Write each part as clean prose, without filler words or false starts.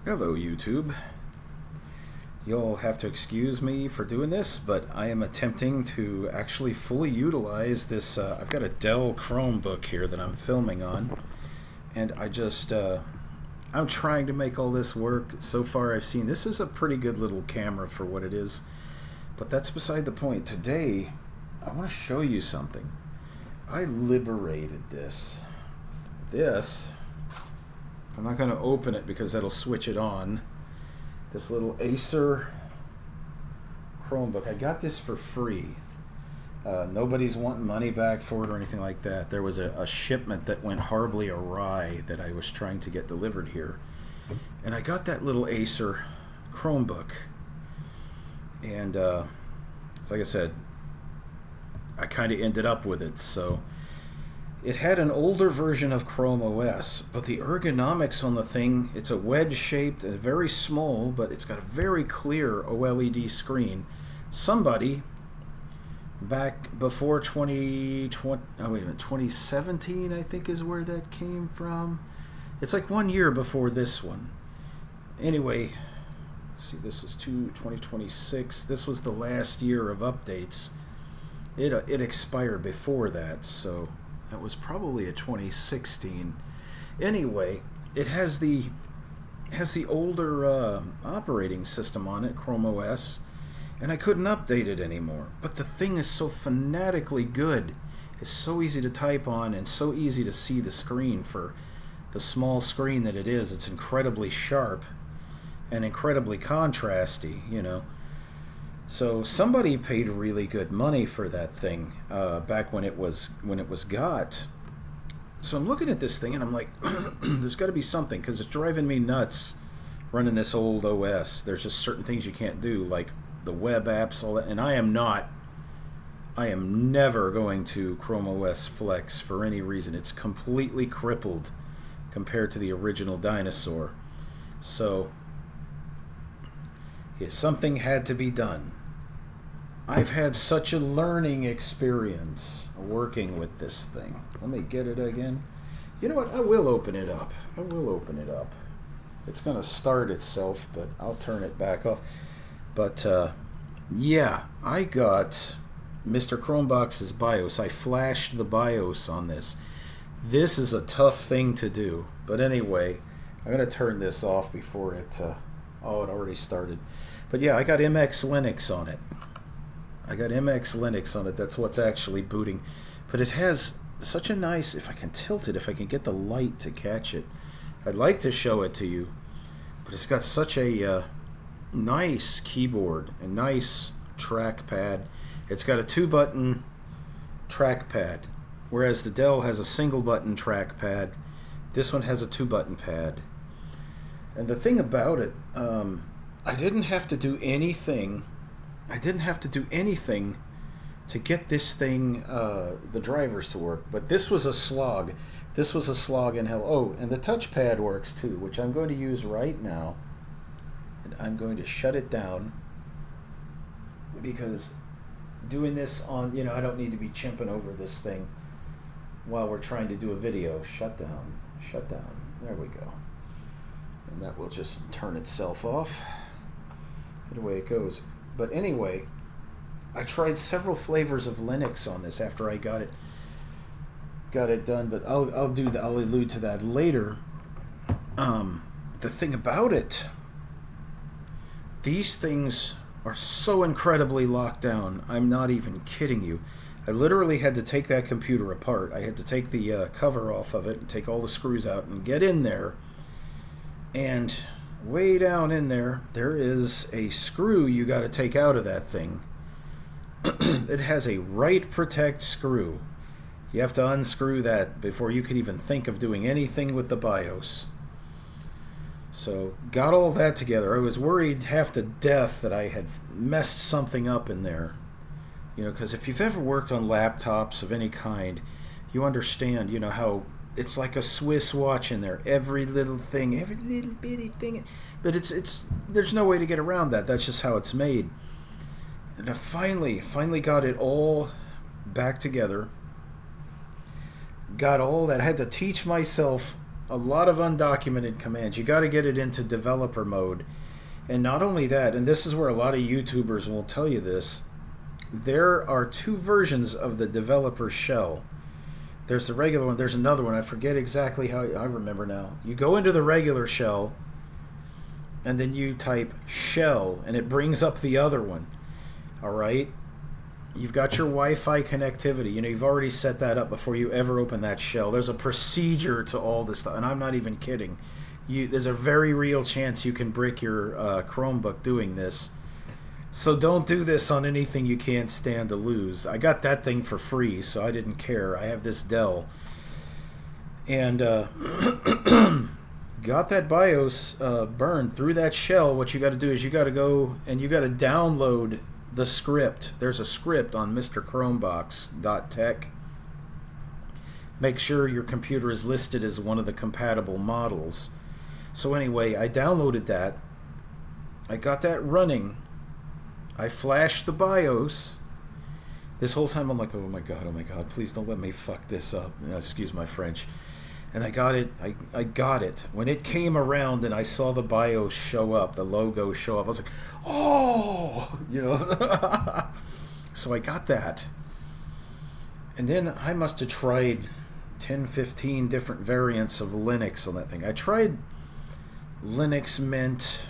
Hello, YouTube. You'll have to excuse me for doing this, but I am attempting to actually fully utilize this. I've got a Dell Chromebook here that I'm filming on, and I'm trying to make all this work. So far, I've seen this is a pretty good little camera for what it is, but that's beside the point. Today, I want to show you something. I liberated this. I'm not going to open it because that'll switch it on. This little Acer Chromebook. I got this for free. Nobody's wanting money back for it or anything like that. There was a shipment that went horribly awry that I was trying to get delivered here. And I got that little Acer Chromebook. And so like I said, I kind of ended up with it. So it had an older version of Chrome OS, but the ergonomics on the thing, it's a wedge-shaped and very small, but it's got a very clear OLED screen. Somebody back before 2017, I think is where that came from. It's like 1 year before this one. Anyway, let's see, this is 2026. This was the last year of updates. It expired before that, so that was probably a 2016. Anyway, it has the older operating system on it, Chrome OS, and I couldn't update it anymore. But the thing is so fanatically good. It's so easy to type on and so easy to see the screen for the small screen that it is. It's incredibly sharp and incredibly contrasty, you know. So somebody paid really good money for that thing back when it was got. So I'm looking at this thing and I'm like, there's got to be something, because it's driving me nuts running this old OS. There's just certain things you can't do, like the web apps, all that. And I am never going to Chrome OS Flex for any reason. It's completely crippled compared to the original dinosaur. So yeah, something had to be done. I've had such a learning experience working with this thing. Let me get it again. You know what? I will open it up. It's going to start itself, but I'll turn it back off. But yeah, I got Mr. Chromebox's BIOS. I flashed the BIOS on this. This is a tough thing to do. But anyway, I'm going to turn this off before it... oh, it already started. But yeah, I got MX Linux on it. That's what's actually booting. But it has such a nice, if I can tilt it, if I can get the light to catch it, I'd like to show it to you. But it's got such a nice keyboard, a nice trackpad. It's got a 2-button trackpad, whereas the Dell has a single-button trackpad. This one has a 2-button pad. And the thing about it, I didn't have to do anything to get this thing, the drivers to work. But this was a slog. This was a slog in hell. Oh, and the touchpad works too, which I'm going to use right now. And I'm going to shut it down, because doing this on, I don't need to be chimping over this thing while we're trying to do a video. Shut down. There we go. And that will just turn itself off. And away it goes. But anyway, I tried several flavors of Linux on this after I got it done, but I'll allude to that later. The thing about it, these things are so incredibly locked down. I'm not even kidding you. I literally had to take that computer apart. I had to take the cover off of it and take all the screws out and get in there. And way down in there is a screw you got to take out of that thing. It has a write protect screw. You have to unscrew that before you can even think of doing anything with the BIOS. So got all that together. I was worried half to death that I had messed something up in there. Because if you've ever worked on laptops of any kind, you understand, how it's like a Swiss watch in there. Every little thing, every little bitty thing. But there's no way to get around that. That's just how it's made. And I finally got it all back together. Got all that. I had to teach myself a lot of undocumented commands. You got to get it into developer mode. And not only that, and this is where a lot of YouTubers will tell you this, there are two versions of the developer shell. There's the regular one, there's another one, I forget exactly how, I remember now. You go into the regular shell, and then you type shell, and it brings up the other one. Alright? You've got your Wi-Fi connectivity. You know, you've already set that up before you ever open that shell. There's a procedure to all this stuff, and I'm not even kidding. There's a very real chance you can brick your Chromebook doing this. So don't do this on anything you can't stand to lose. I got that thing for free, so I didn't care. I have this Dell. And got that BIOS burned through that shell. What you got to do is you got to go and you got to download the script. There's a script on mrchromebox.tech. Make sure your computer is listed as one of the compatible models. So anyway, I downloaded that. I got that running. I flashed the BIOS. This whole time I'm like, oh my god, please don't let me fuck this up. Excuse my French. And I got it. I got it. When it came around and I saw the BIOS show up, the logo show up, I was like, oh, you know. So I got that. And then I must have tried 10, 15 different variants of Linux on that thing. I tried Linux Mint.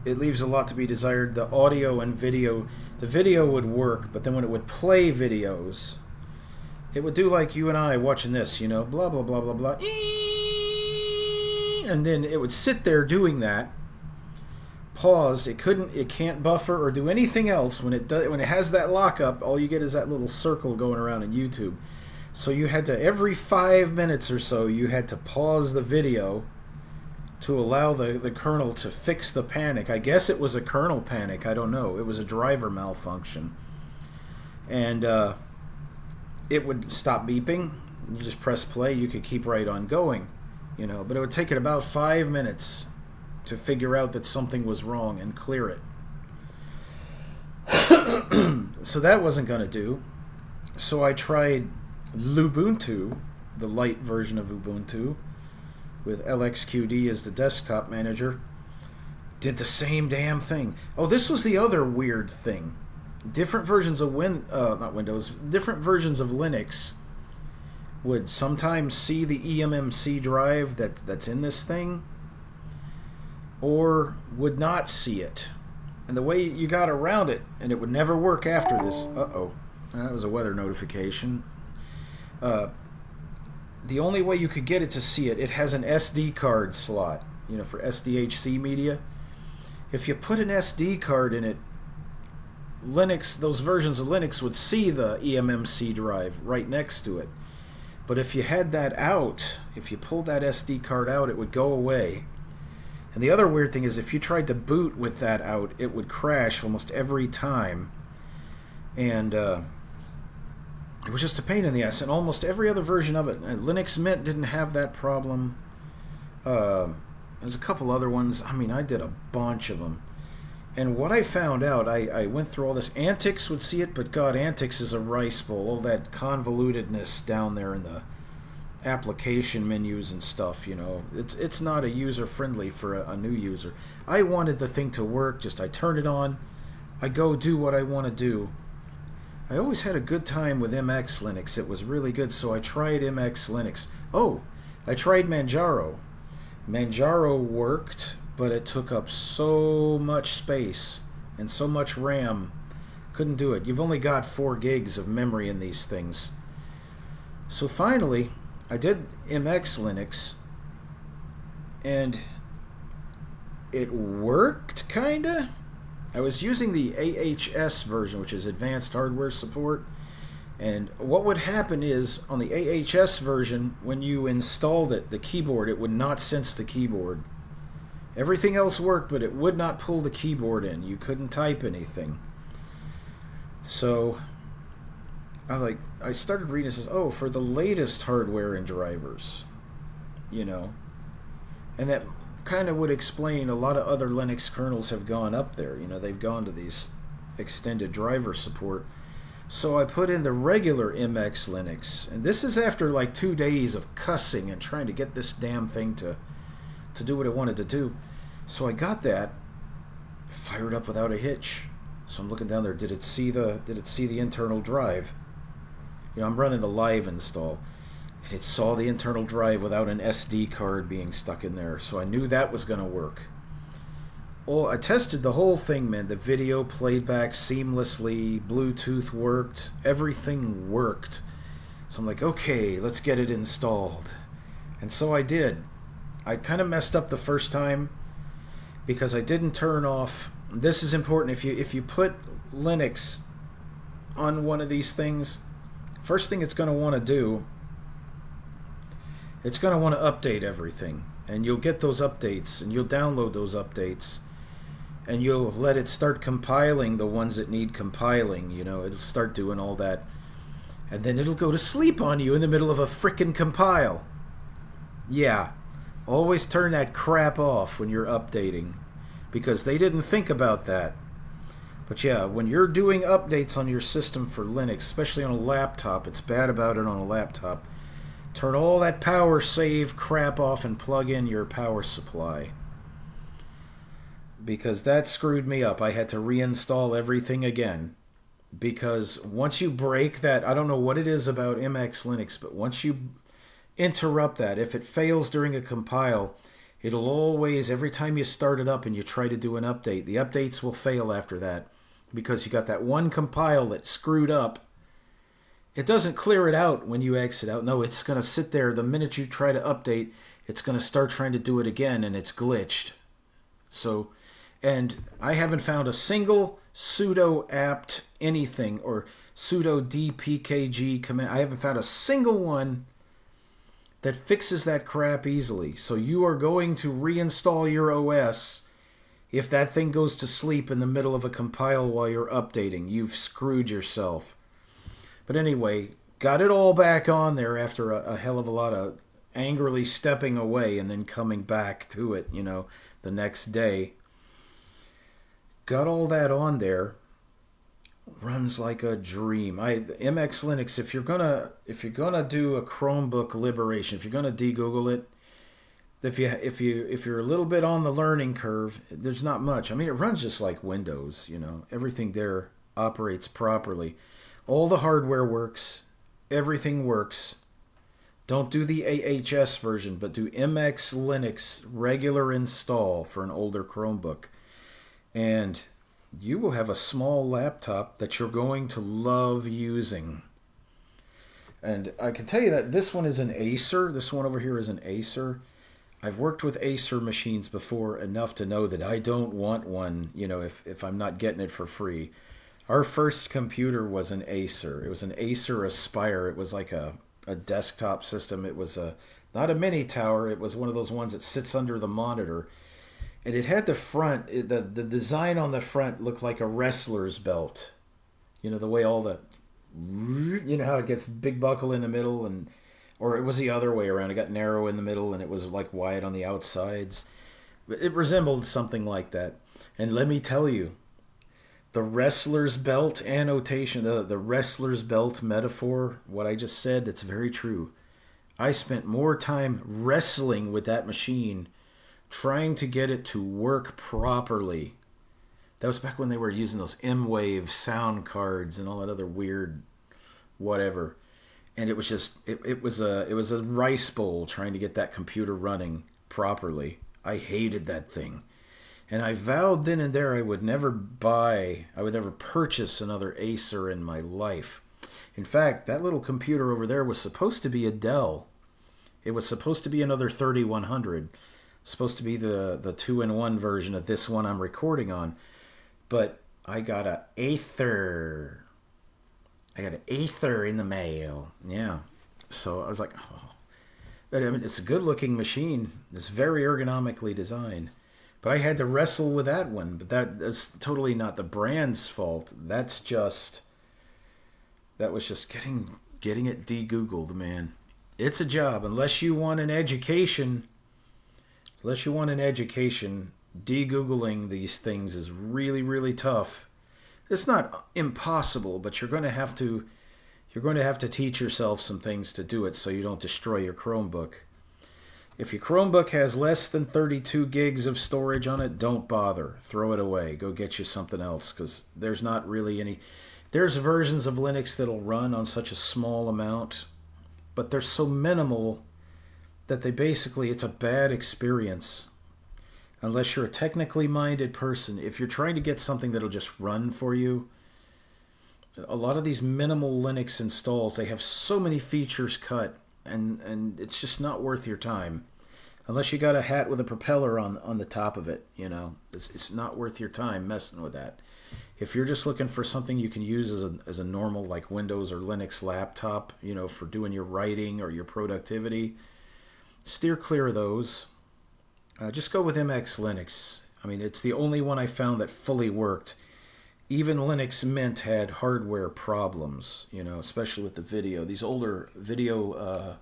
It leaves a lot to be desired. The audio and video, the video would work, but then when it would play videos, it would do like you and I watching this, you know, blah, blah, blah, blah, blah. And then it would sit there doing that, paused. It can't buffer or do anything else. When it has that lockup, all you get is that little circle going around in YouTube. So you had to, every 5 minutes or so, you had to pause the video to allow the kernel to fix the panic. I guess it was a kernel panic. I don't know. It was a driver malfunction. And it would stop beeping. You just press play. You could keep right on going, you know. But it would take it about 5 minutes to figure out that something was wrong and clear it. So that wasn't going to do. So I tried Lubuntu, the light version of Ubuntu, with LXQD as the desktop manager. Did the same damn thing. Oh, this was the other weird thing. Different versions of different versions of Linux would sometimes see the eMMC drive that's in this thing, or would not see it. And the way you got around it, and it would never work after this. Uh-oh. That was a weather notification. The only way you could get it to see it, it has an SD card slot, you know, for SDHC media. If you put an SD card in it, Linux, those versions of Linux would see the eMMC drive right next to it. But if you had that out, if you pulled that SD card out, it would go away. And the other weird thing is if you tried to boot with that out, it would crash almost every time. And it was just a pain in the ass. And almost every other version of it, Linux Mint didn't have that problem. There's a couple other ones. I mean, I did a bunch of them. And what I found out, I went through all this. Antics would see it, but God, Antics is a rice bowl. All that convolutedness down there in the application menus and stuff, you know. It's not a user-friendly for a new user. I wanted the thing to work. Just I turn it on. I go do what I want to do. I always had a good time with MX Linux. It was really good, so I tried MX Linux. Oh, I tried Manjaro. Manjaro worked, but it took up so much space and so much RAM. Couldn't do it. You've only got 4 gigs of memory in these things. So finally, I did MX Linux, and it worked, kinda. I was using the AHS version, which is Advanced Hardware Support, and what would happen is, on the AHS version, when you installed it, the keyboard, it would not sense the keyboard. Everything else worked, but it would not pull the keyboard in. You couldn't type anything. So I was like, I started reading, it says, oh, for the latest hardware and drivers, you know. And that kind of would explain a lot of other Linux kernels have gone up there. You know, they've gone to these extended driver support. So I put in the regular MX Linux, and this is after like 2 days of cussing and trying to get this damn thing to do what it wanted to do. So I got that fired up without a hitch. So I'm looking down there. Did it see the internal drive? You know, I'm running the live install, and it saw the internal drive without an SD card being stuck in there. So I knew that was going to work. Oh, I tested the whole thing, man. The video played back seamlessly. Bluetooth worked. Everything worked. So I'm like, okay, let's get it installed. And so I did. I kind of messed up the first time because I didn't turn off. This is important. If you put Linux on one of these things, first thing it's going to want to do, it's going to want to update everything. And you'll get those updates, and you'll download those updates. And you'll let it start compiling the ones that need compiling. You know, it'll start doing all that. And then it'll go to sleep on you in the middle of a frickin' compile. Yeah. Always turn that crap off when you're updating. Because they didn't think about that. But yeah, when you're doing updates on your system for Linux, especially on a laptop, it's bad about it on a laptop. Turn all that power save crap off and plug in your power supply. Because that screwed me up. I had to reinstall everything again. Because once you break that, I don't know what it is about MX Linux, but once you interrupt that, if it fails during a compile, it'll always, every time you start it up and you try to do an update, the updates will fail after that. Because you got that one compile that screwed up. It doesn't clear it out when you exit out. No, it's going to sit there. The minute you try to update, it's going to start trying to do it again, and it's glitched. So... And I haven't found a single sudo apt anything or sudo dpkg command. I haven't found a single one that fixes that crap easily. So you are going to reinstall your OS if that thing goes to sleep in the middle of a compile while you're updating. You've screwed yourself. But anyway, got it all back on there after a hell of a lot of angrily stepping away and then coming back to it, you know, the next day. Got all that on there. Runs like a dream. MX Linux. If you're gonna do a Chromebook liberation, if you're gonna de-Google it, if you're a little bit on the learning curve, there's not much. I mean, it runs just like Windows. You know, everything there operates properly. All the hardware works. Everything works. Don't do the AHS version, but do MX Linux regular install for an older Chromebook. And you will have a small laptop that you're going to love using. And I can tell you that this one is an Acer. This one over here is an Acer. I've worked with Acer machines before enough to know that I don't want one, you know, if I'm not getting it for free. Our first computer was an Acer. It was an Acer Aspire. It was like a desktop system. It was not a mini tower. It was one of those ones that sits under the monitor. And it had the front, the design on the front looked like a wrestler's belt. You know, the way all the, you know how it gets big buckle in the middle, or it was the other way around. It got narrow in the middle and it was like wide on the outsides. It resembled something like that. And let me tell you, the wrestler's belt annotation, the wrestler's belt metaphor, what I just said, it's very true. I spent more time wrestling with that machine trying to get it to work properly. That was back when they were using those M-Wave sound cards and all that other weird whatever. And it was just it was a rice bowl trying to get that computer running properly. I hated that thing. And I vowed then and there I would never purchase another Acer in my life. In fact, that little computer over there was supposed to be a Dell. It was supposed to be another 3100. Supposed to be the 2-in-1 version of this one I'm recording on. But I got an Aether. I got an Aether in the mail. Yeah. So I was like, oh. But I mean, it's a good-looking machine. It's very ergonomically designed. But I had to wrestle with that one. But that's totally not the brand's fault. That was just getting it de-Googled, man. It's a job. Unless you want an education, de-Googling these things is really, really tough. It's not impossible, but you're going to have to teach yourself some things to do it so you don't destroy your Chromebook. If your Chromebook has less than 32 gigs of storage on it, don't bother. Throw it away. Go get you something else, because there's not really any. There's versions of Linux that'll run on such a small amount, but they're so minimal that it's a bad experience. Unless you're a technically minded person, if you're trying to get something that'll just run for you, a lot of these minimal Linux installs, they have so many features cut, and it's just not worth your time. Unless you got a hat with a propeller on the top of it, it's not worth your time messing with that. If you're just looking for something you can use as a normal like Windows or Linux laptop, for doing your writing or your productivity, steer clear of those. Just go with MX Linux. I mean, it's the only one I found that fully worked. Even Linux Mint had hardware problems, especially with the video. These older video,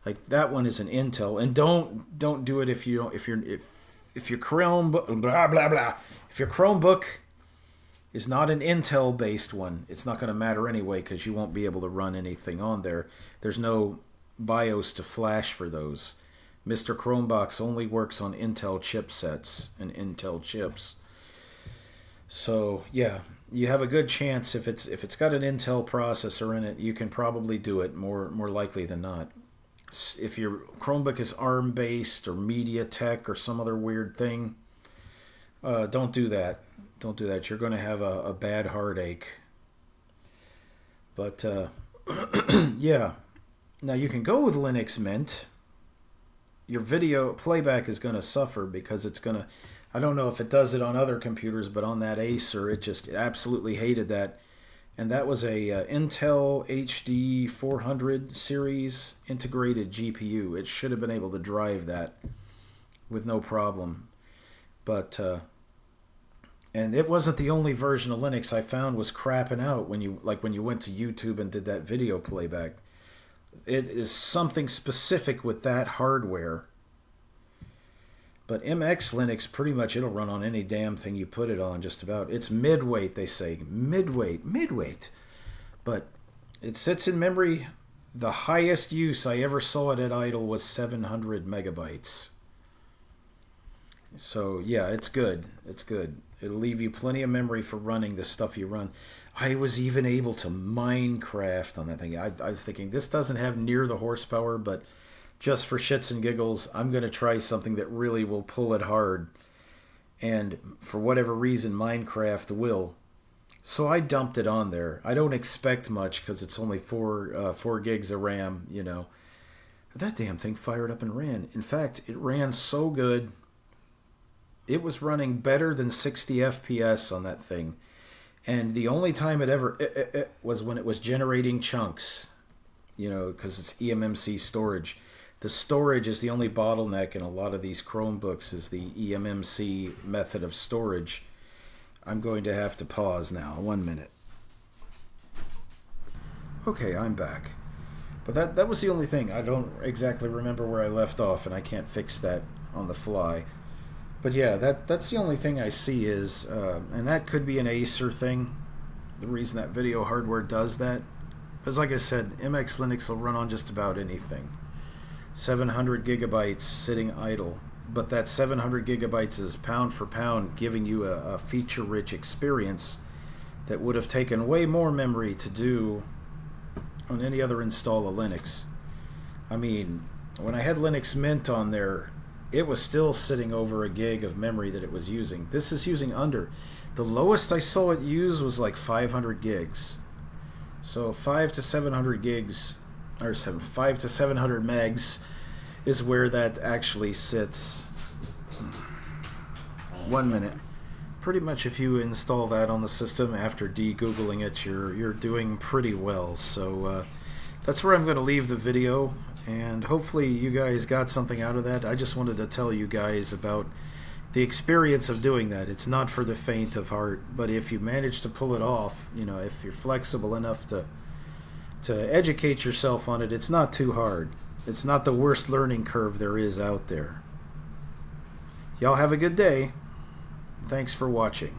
like that one is an Intel, and don't do it if your Chromebook blah blah blah. If your Chromebook is not an Intel based one, it's not going to matter anyway because you won't be able to run anything on there. There's no BIOS to flash for those. Mr. Chromebox only works on Intel chipsets and Intel chips. So yeah, you have a good chance if it's got an Intel processor in it, you can probably do it more likely than not. If your Chromebook is ARM based or MediaTek or some other weird thing, don't do that. Don't do that. You're going to have a bad heartache. But yeah, now you can go with Linux Mint. Your video playback is going to suffer because it's going to, I don't know if it does it on other computers, but on that Acer, it just absolutely hated that. And that was a Intel HD 400 series integrated GPU. It should have been able to drive that with no problem. But, and it wasn't the only version of Linux I found was crapping out when you went to YouTube and did that video playback. It is something specific with that hardware. But MX Linux, pretty much it'll run on any damn thing you put it on, just about. It's mid-weight, they say. Mid-weight. But it sits in memory. The highest use I ever saw it at idle was 700 megabytes. So, yeah, it's good. It's good. It'll leave you plenty of memory for running the stuff you run. I was even able to Minecraft on that thing. I was thinking, this doesn't have near the horsepower, but just for shits and giggles, I'm going to try something that really will pull it hard. And for whatever reason, Minecraft will. So I dumped it on there. I don't expect much because it's only 4 gigs of RAM, That damn thing fired up and ran. In fact, it ran so good. It was running better than 60 FPS on that thing. And the only time it ever was when it was generating chunks, because it's eMMC storage. The storage is the only bottleneck in a lot of these Chromebooks is the eMMC method of storage. I'm going to have to pause now. 1 minute. Okay, I'm back. But that was the only thing. I don't exactly remember where I left off, and I can't fix that on the fly. But yeah, that's the only thing I see is, and that could be an Acer thing, the reason that video hardware does that. Because like I said, MX Linux will run on just about anything. 700 gigabytes sitting idle. But that 700 gigabytes is pound for pound giving you a feature-rich experience that would have taken way more memory to do on any other install of Linux. I mean, when I had Linux Mint on there, it was still sitting over a gig of memory that it was using. This is using under. The lowest I saw it use was like 500 gigs. So 5 to 700 gigs, or 5 to 700 megs is where that actually sits. 1 minute. Pretty much if you install that on the system after de-googling it, you're doing pretty well. So that's where I'm going to leave the video. And hopefully you guys got something out of that. I just wanted to tell you guys about the experience of doing that. It's not for the faint of heart, but if you manage to pull it off, if you're flexible enough to educate yourself on it, it's not too hard. It's not the worst learning curve there is out there. Y'all have a good day. Thanks for watching.